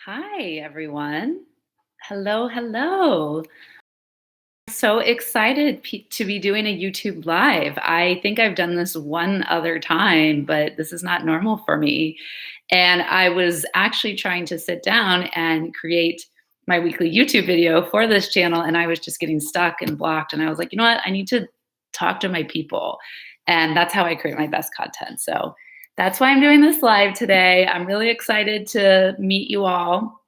Hi, everyone. Hello, hello. So excited to be doing a YouTube live. I think I've done this one other time, but this is not normal for me. And I was actually trying to sit down and create my weekly YouTube video for this channel, and I was just getting stuck and blocked. And I was like, you know what? I need to talk to my people. And that's how I create my best content. So that's why I'm doing this live today. I'm really excited to meet you all.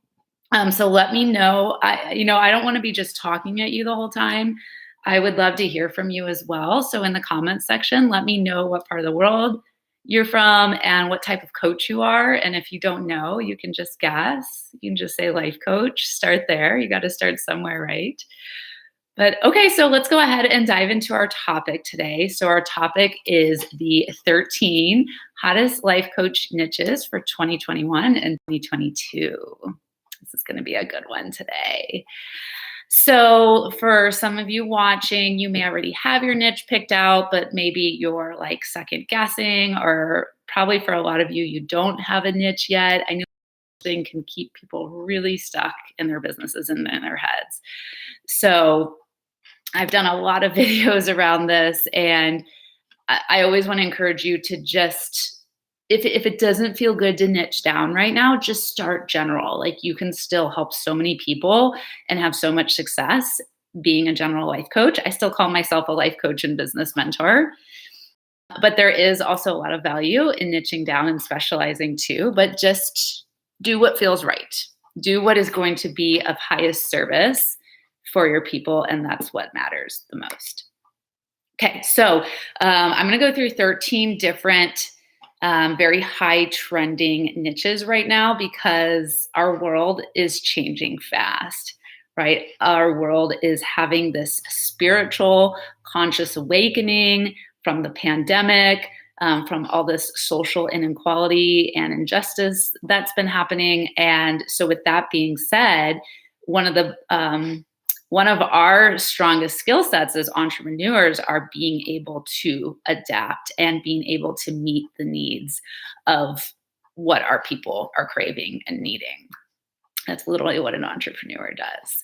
So let me know. I don't want to be just talking at you the whole time. I would love to hear from you as well. So in the comments section, let me know what part of the world you're from and what type of coach you are. And if you don't know, you can just guess. You can just say life coach. Start there. You got to start somewhere, right? But okay, so let's go ahead and dive into our topic today. So our topic is the 13 hottest life coach niches for 2021 and 2022. This is going to be a good one today. So for some of you watching, you may already have your niche picked out, but maybe you're like second guessing, or probably for a lot of you, you don't have a niche yet. I know this thing can keep people really stuck in their businesses and in their heads. So I've done a lot of videos around this, and I always want to encourage you to just, if it doesn't feel good to niche down right now, just start general. Like, you can still help so many people and have so much success being a general life coach. I still call myself a life coach and business mentor, but there is also a lot of value in niching down and specializing too. But just do what feels right. Do what is going to be of highest service for your people, and that's what matters the most. Okay, so I'm going to go through 13 different very high trending niches right now, because our world is changing fast, right? Our world is having this spiritual conscious awakening from the pandemic, from all this social inequality and injustice that's been happening. And so with that being said, one of our strongest skill sets as entrepreneurs are being able to adapt and being able to meet the needs of what our people are craving and needing. That's literally what an entrepreneur does.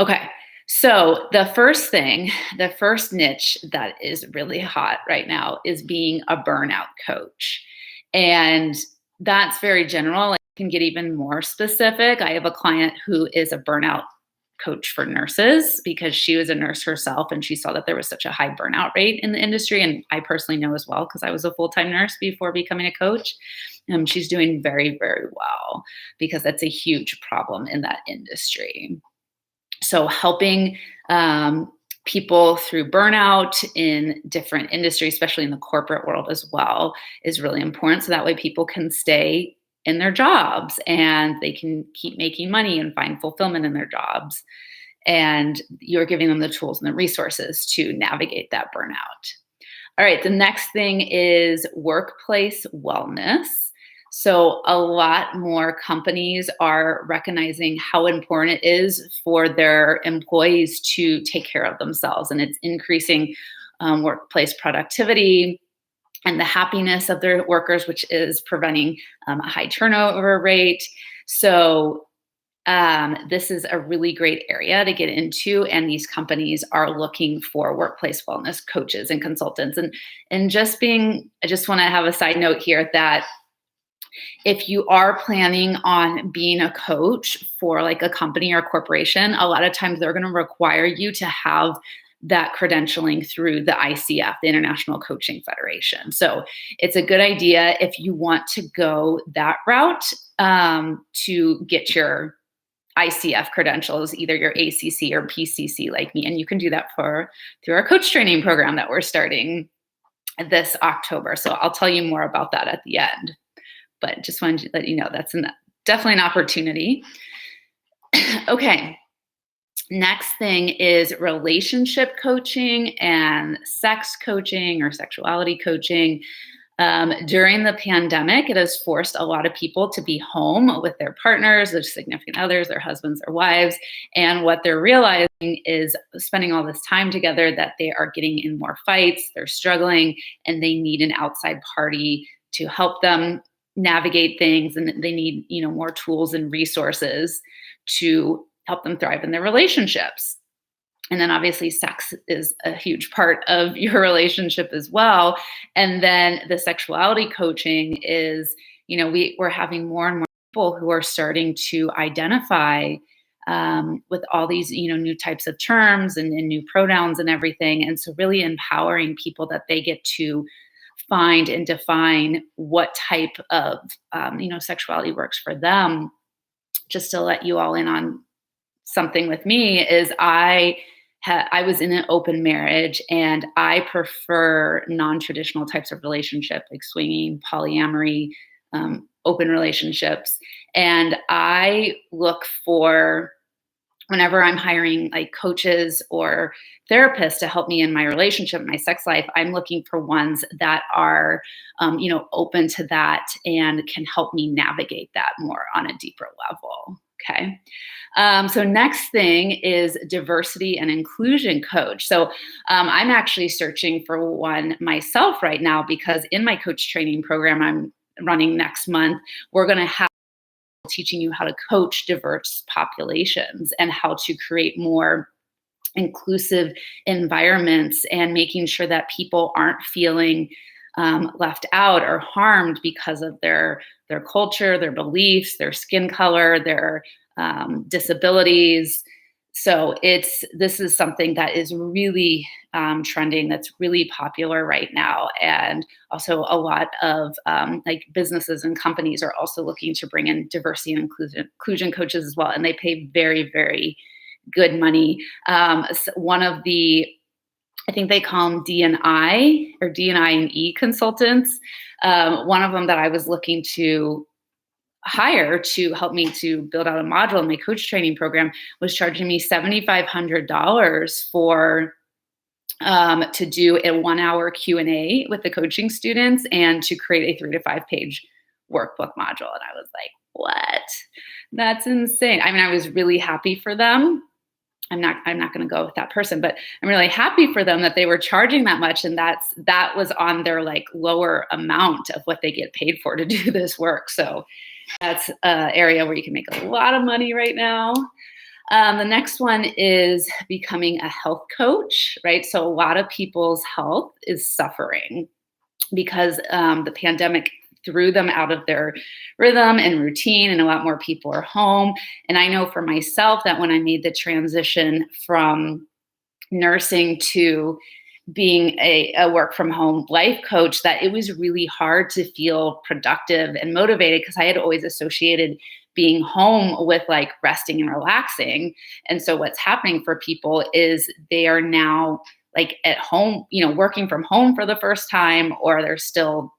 Okay, so the first niche that is really hot right now is being a burnout coach. And that's very general. I can get even more specific. I have a client who is a burnout coach for nurses, because she was a nurse herself and she saw that there was such a high burnout rate in the industry. And I personally know as well, because I was a full-time nurse before becoming a coach. She's doing very, very well, because that's a huge problem in that industry. So helping people through burnout in different industries, especially in the corporate world as well, is really important. So that way people can stay in their jobs and they can keep making money and find fulfillment in their jobs. And you're giving them the tools and the resources to navigate that burnout. All right, the next thing is workplace wellness. So a lot more companies are recognizing how important it is for their employees to take care of themselves, and it's increasing workplace productivity and the happiness of their workers, which is preventing a high turnover rate. So this is a really great area to get into, and these companies are looking for workplace wellness coaches and consultants. And I just want to have a side note here that if you are planning on being a coach for like a company or a corporation, a lot of times they're going to require you to have that credentialing through the ICF, the International Coaching Federation. So it's a good idea if you want to go that route to get your ICF credentials, either your ACC or PCC like me. And you can do that through our coach training program that we're starting this October. So I'll tell you more about that at the end. But just wanted to let you know that's definitely an opportunity. Okay. Next thing is relationship coaching and sex coaching or sexuality coaching. During the pandemic, it has forced a lot of people to be home with their partners, their significant others, their husbands, their wives. And what they're realizing is, spending all this time together, that they are getting in more fights, they're struggling, and they need an outside party to help them navigate things, and they need, more tools and resources to help them thrive in their relationships. And then obviously sex is a huge part of your relationship as well. And then the sexuality coaching is, we're having more and more people who are starting to identify with all these, new types of terms and new pronouns and everything. And so really empowering people that they get to find and define what type of, sexuality works for them. Just to let you all in on something with me is I was in an open marriage, and I prefer non-traditional types of relationship, like swinging, polyamory, open relationships. And I look for, whenever I'm hiring like coaches or therapists to help me in my relationship, my sex life, I'm looking for ones that are, open to that and can help me navigate that more on a deeper level. Okay. So next thing is diversity and inclusion coach. So I'm actually searching for one myself right now, because in my coach training program I'm running next month, we're going to have teaching you how to coach diverse populations and how to create more inclusive environments, and making sure that people aren't feeling left out or harmed because of their culture, their beliefs, their skin color, their disabilities. So this is something that is really trending, that's really popular right now. And also a lot of like businesses and companies are also looking to bring in diversity and inclusion coaches as well. And they pay very, very good money. One of the, I think they call them D&I or D&I and E consultants. One of them that I was looking to hire to help me to build out a module in my coach training program was charging me $7,500 for to do a 1-hour Q&A with the coaching students and to create a 3 to 5 page workbook module. And I was like, what? That's insane. I mean, I was really happy for them. I'm not going to go with that person, but I'm really happy for them that they were charging that much. And that was on their like lower amount of what they get paid for to do this work. So that's an area where you can make a lot of money right now. The next one is becoming a health coach, right? So a lot of people's health is suffering because the pandemic threw them out of their rhythm and routine, and a lot more people are home. And I know for myself that when I made the transition from nursing to being a work from home life coach, that it was really hard to feel productive and motivated, because I had always associated being home with like resting and relaxing. And so what's happening for people is they are now like at home, working from home for the first time, or they're still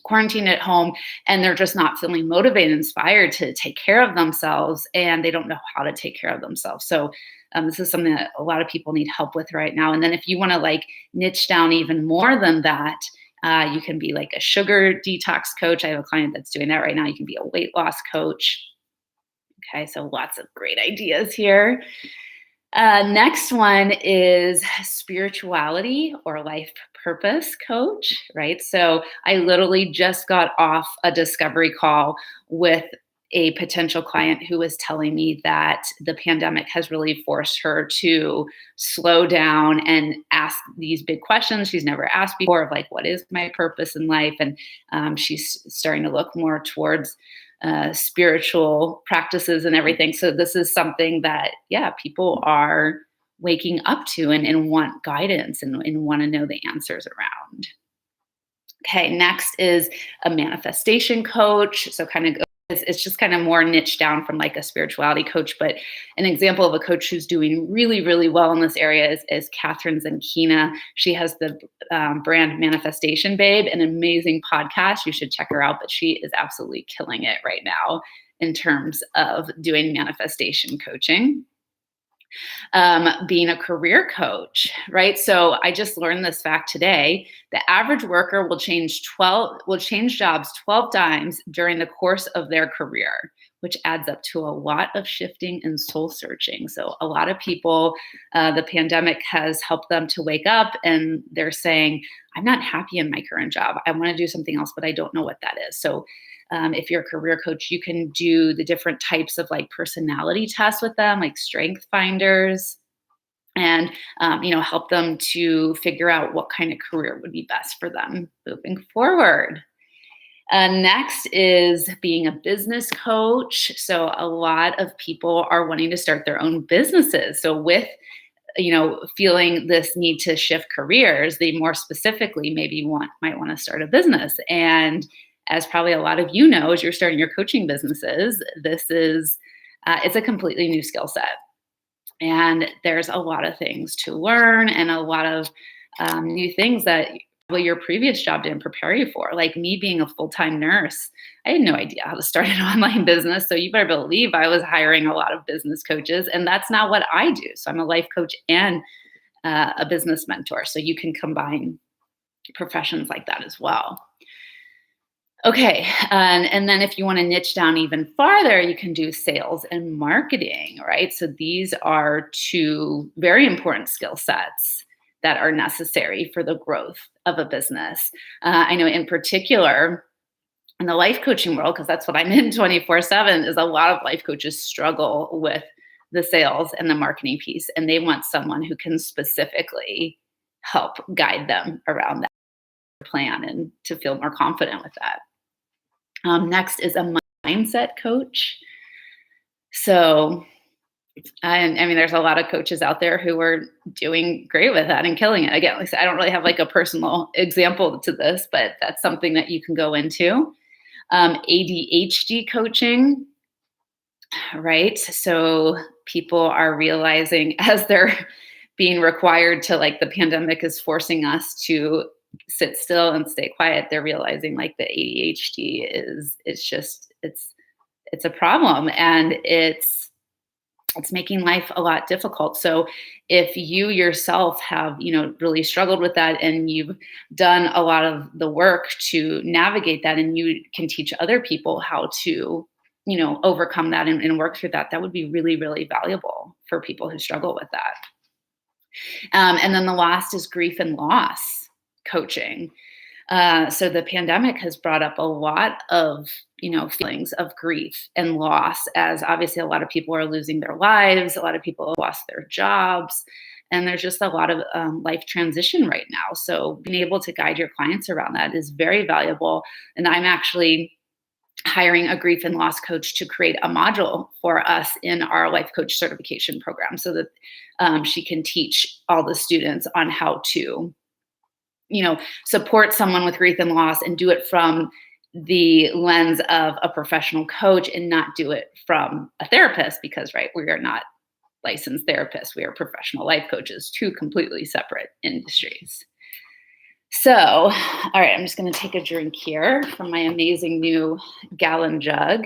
quarantined at home, and they're just not feeling motivated, inspired to take care of themselves, and they don't know how to take care of themselves. So this is something that a lot of people need help with right now. And then if you want to like niche down even more than that, you can be like a sugar detox coach. I have a client that's doing that right now. You can be a weight loss coach. Okay, so lots of great ideas here. Next one is spirituality or life purpose coach, right? So I literally just got off a discovery call with a potential client who was telling me that the pandemic has really forced her to slow down and ask these big questions she's never asked before, of like, what is my purpose in life? And she's starting to look more towards spiritual practices and everything. So this is something that, people are waking up to and want guidance and want to know the answers around. Okay, next is a manifestation coach. So it's just kind of more niche down from like a spirituality coach, but an example of a coach who's doing really, really well in this area is Catherine Zankina. She has the brand Manifestation Babe, an amazing podcast. You should check her out, but she is absolutely killing it right now in terms of doing manifestation coaching. Being a career coach, right? So I just learned this fact today. The average worker will change jobs 12 times during the course of their career, which adds up to a lot of shifting and soul searching. So a lot of people, the pandemic has helped them to wake up, and they're saying, I'm not happy in my current job. I want to do something else, but I don't know what that is. So If you're a career coach, you can do the different types of like personality tests with them, like strength finders, and help them to figure out what kind of career would be best for them moving forward. Next is being a business coach. So a lot of people are wanting to start their own businesses. So with feeling this need to shift careers, they more specifically maybe might want to start a business. And as probably a lot of as you're starting your coaching businesses, this is it's a completely new skill set. And there's a lot of things to learn and a lot of new things that your previous job didn't prepare you for. Like me being a full-time nurse, I had no idea how to start an online business. So you better believe I was hiring a lot of business coaches, and that's not what I do. So I'm a life coach and a business mentor. So you can combine professions like that as well. Okay, and then if you want to niche down even farther, you can do sales and marketing, right? So these are two very important skill sets that are necessary for the growth of a business. I know in particular in the life coaching world, because that's what I'm in 24/7, is a lot of life coaches struggle with the sales and the marketing piece, and they want someone who can specifically help guide them around that plan and to feel more confident with that. Next is a mindset coach. So I mean, there's a lot of coaches out there who are doing great with that and killing it. Again, like I said, I don't really have like a personal example to this, but that's something that you can go into. ADHD coaching, right? So people are realizing as they're being required to, like, the pandemic is forcing us to sit still and stay quiet, they're realizing like the ADHD it's a problem, and it's making life a lot difficult. So if you yourself have, really struggled with that and you've done a lot of the work to navigate that, and you can teach other people how to, overcome that and work through that, that would be really, really valuable for people who struggle with that. And then the last is grief and loss coaching. So the pandemic has brought up a lot of, feelings of grief and loss, as obviously a lot of people are losing their lives, a lot of people have lost their jobs, and there's just a lot of life transition right now. So being able to guide your clients around that is very valuable. And I'm actually hiring a grief and loss coach to create a module for us in our life coach certification program, so that she can teach all the students on how to support someone with grief and loss and do it from the lens of a professional coach and not do it from a therapist, because, right, we are not licensed therapists. We are professional life coaches, two completely separate industries. So, all right, I'm just going to take a drink here from my amazing new gallon jug.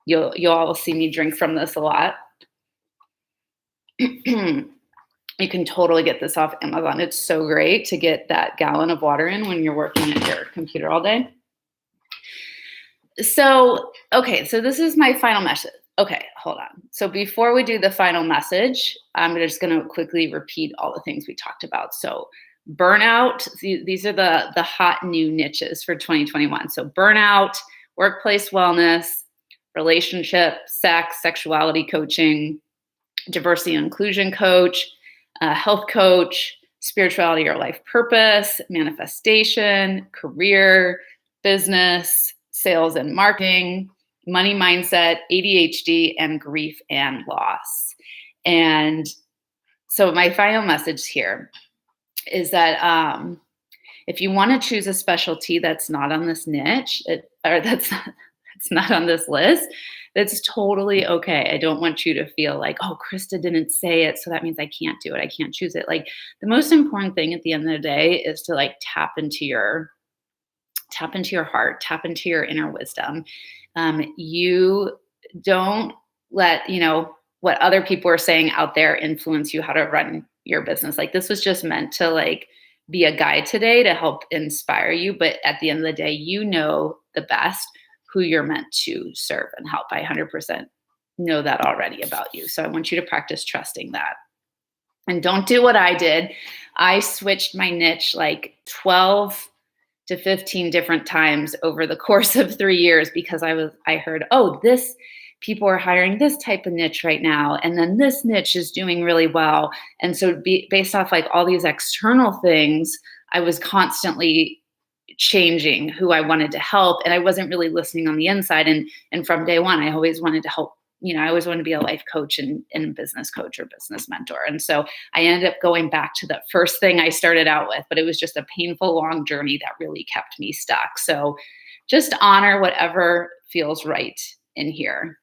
You'll all see me drink from this a lot. You can totally get this off Amazon. It's so great to get that gallon of water in when you're working at your computer all day. So, okay, so this is my final message. Okay, hold on. So before we do the final message, I'm just going to quickly repeat all the things we talked about. So burnout, these are the hot new niches for 2021. So burnout, workplace wellness, relationship, sex, sexuality coaching, diversity and inclusion coach, health coach, spirituality or life purpose, manifestation, career, business, sales and marketing, money mindset, ADHD, and grief and loss. And so my final message here is that if you want to choose a specialty that's not on this niche, that's not on this list, that's totally okay. I don't want you to feel like, oh, Krista didn't say it, so that means I can't do it. I can't choose it. Like, the most important thing at the end of the day is to, like, tap into your heart, tap into your inner wisdom. You don't let, what other people are saying out there influence you how to run your business. Like, this was just meant to, like, be a guide today to help inspire you. But at the end of the day, you know the best who you're meant to serve and help. I 100% know that already about you. So I want you to practice trusting that. And don't do what I did. I switched my niche like 12 to 15 different times over the course of 3 years because I heard, oh, this people are hiring this type of niche right now. And then this niche is doing really well. And so based off like all these external things, I was constantly changing who I wanted to help. And I wasn't really listening on the inside. And from day one, I always wanted to help. I always wanted to be a life coach and business coach or business mentor. And so I ended up going back to the first thing I started out with, but it was just a painful, long journey that really kept me stuck. So just honor whatever feels right in here.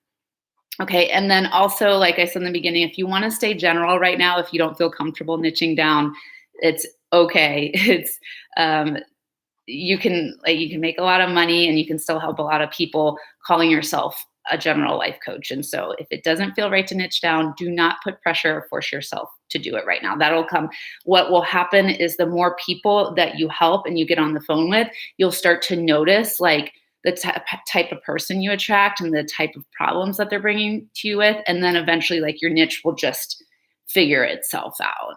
Okay. And then also, like I said in the beginning, if you want to stay general right now, if you don't feel comfortable niching down, it's okay. It's, you can make a lot of money and you can still help a lot of people calling yourself a general life coach. And so if it doesn't feel right to niche down, do not put pressure or force yourself to do it right now. That'll come. What will happen is the more people that you help and you get on the phone with, you'll start to notice like the type of person you attract and the type of problems that they're bringing to you with. And then eventually like your niche will just figure itself out.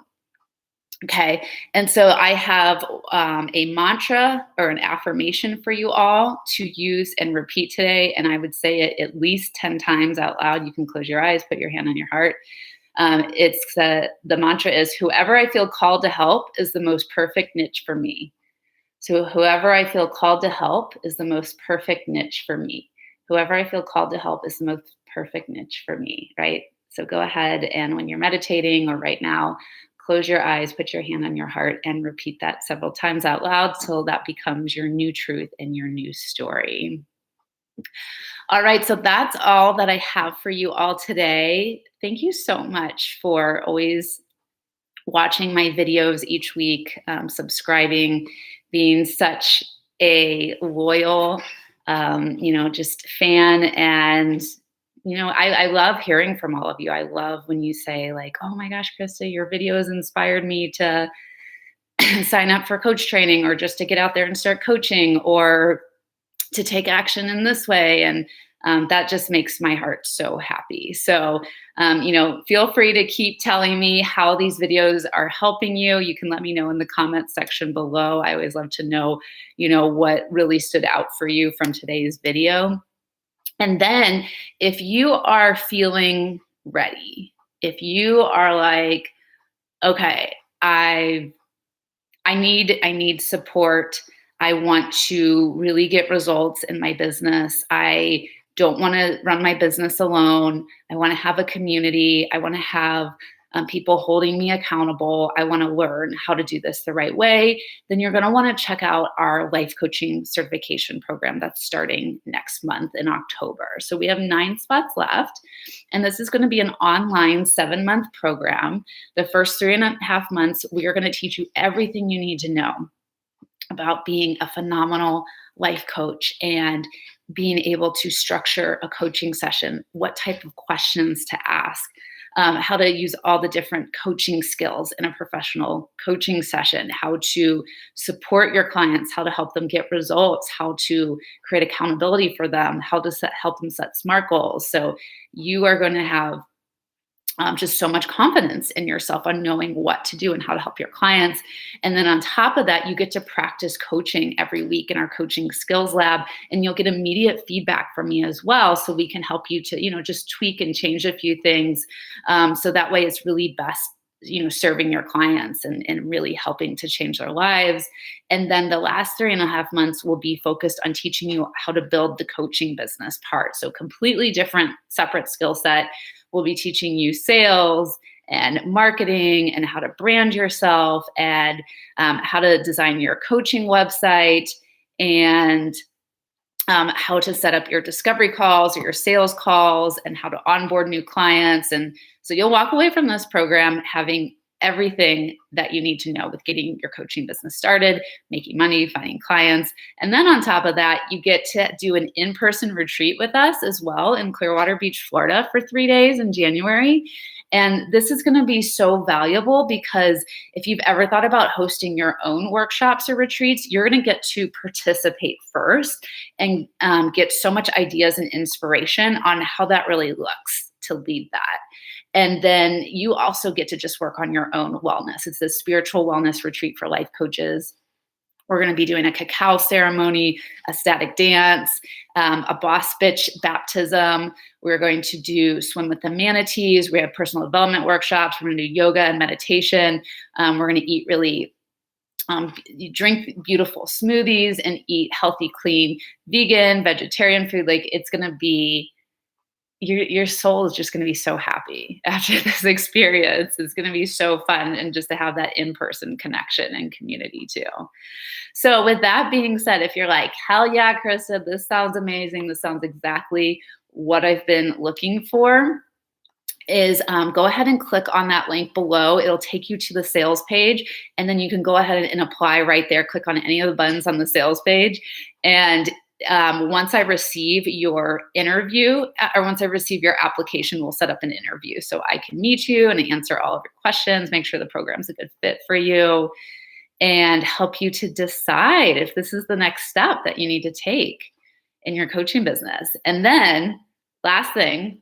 Okay. And so I have a mantra or an affirmation for you all to use and repeat today. And I would say it at least 10 times out loud. You can close your eyes, put your hand on your heart. The mantra is, whoever I feel called to help is the most perfect niche for me. So whoever I feel called to help is the most perfect niche for me. Whoever I feel called to help is the most perfect niche for me, right? So go ahead and when you're meditating or right now, close your eyes, put your hand on your heart, and repeat that several times out loud till that becomes your new truth and your new story. All right, so that's all that I have for you all today. Thank you so much for always watching my videos each week, subscribing, being such a loyal, just fan. And I love hearing from all of you. I love when you say like, oh my gosh, Krista, your videos inspired me to sign up for coach training or just to get out there and start coaching or to take action in this way. And that just makes my heart so happy. So, feel free to keep telling me how these videos are helping you. You can let me know in the comments section below. I always love to know, what really stood out for you from today's video. And then if you are feeling ready, if you are like, okay, I need support. I want to really get results in my business. I don't want to run my business alone. I want to have a community. I want to have people holding me accountable. I want to learn how to do this the right way. Then you're going to want to check out our life coaching certification program that's starting next month in October. So we have 9 spots left. And this is going to be an online 7-month program. The first 3.5 months, we are going to teach you everything you need to know about being a phenomenal life coach and being able to structure a coaching session, what type of questions to ask, how to use all the different coaching skills in a professional coaching session, how to support your clients, how to help them get results, how to create accountability for them, how to help them set SMART goals. So you are going to have just so much confidence in yourself on knowing what to do and how to help your clients. And then on top of that, you get to practice coaching every week in our coaching skills lab, and you'll get immediate feedback from me as well. So we can help you to, just tweak and change a few things. So that way it's really best, serving your clients and really helping to change their lives. And then the last 3.5 months will be focused on teaching you how to build the coaching business part. So completely different, separate skill set. We'll be teaching you sales and marketing and how to brand yourself and how to design your coaching website and how to set up your discovery calls or your sales calls and how to onboard new clients. And so you'll walk away from this program having everything that you need to know with getting your coaching business started, making money, finding clients. And then on top of that, you get to do an in-person retreat with us as well in Clearwater Beach, Florida for 3 days in January. And this is going to be so valuable because if you've ever thought about hosting your own workshops or retreats, you're going to get to participate first and get so much ideas and inspiration on how that really looks to lead that. And then you also get to just work on your own wellness. It's the spiritual wellness retreat for life coaches. We're going to be doing a cacao ceremony, a static dance, a boss bitch baptism. We're going to do swim with the manatees. We have personal development workshops. We're going to do yoga and meditation. We're going to eat really you drink beautiful smoothies and eat healthy, clean, vegan, vegetarian food. Like, it's going to be, your soul is just going to be so happy after this experience. It's going to be so fun, and just to have that in-person connection and community too. So with that being said, if you're like, hell yeah, Krista, this sounds amazing. This sounds exactly what I've been looking for, is go ahead and click on that link below. It'll take you to the sales page, and then you can go ahead and apply right there. Click on any of the buttons on the sales page. And once I receive your interview, or once I receive your application, we'll set up an interview so I can meet you and answer all of your questions, make sure the program's a good fit for you, and help you to decide if this is the next step that you need to take in your coaching business. And then last thing,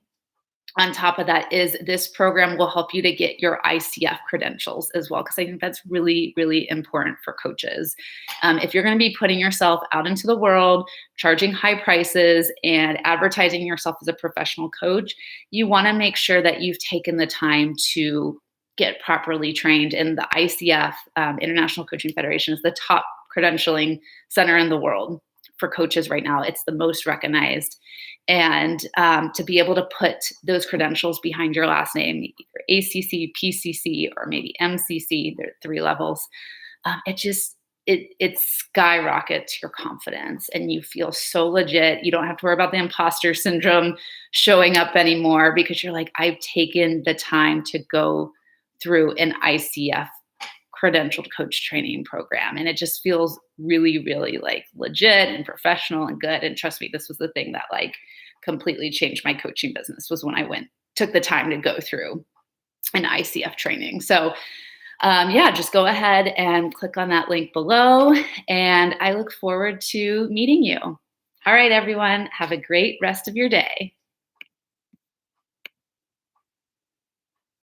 on top of that, is this program will help you to get your ICF credentials as well, because I think that's really, really important for coaches. If you're going to be putting yourself out into the world, charging high prices and advertising yourself as a professional coach, you want to make sure that you've taken the time to get properly trained. And the ICF, International Coaching Federation, is the top credentialing center in the world for coaches right now. It's the most recognized. And to be able to put those credentials behind your last name, either ACC, PCC, or maybe MCC, there are 3 levels, it skyrockets your confidence, and you feel so legit. You don't have to worry about the imposter syndrome showing up anymore, because you're like, I've taken the time to go through an ICF credentialed coach training program. And it just feels really, really like legit and professional and good. And trust me, this was the thing that like completely changed my coaching business, was when I took the time to go through an ICF training. So yeah, just go ahead and click on that link below. And I look forward to meeting you. All right, everyone, have a great rest of your day.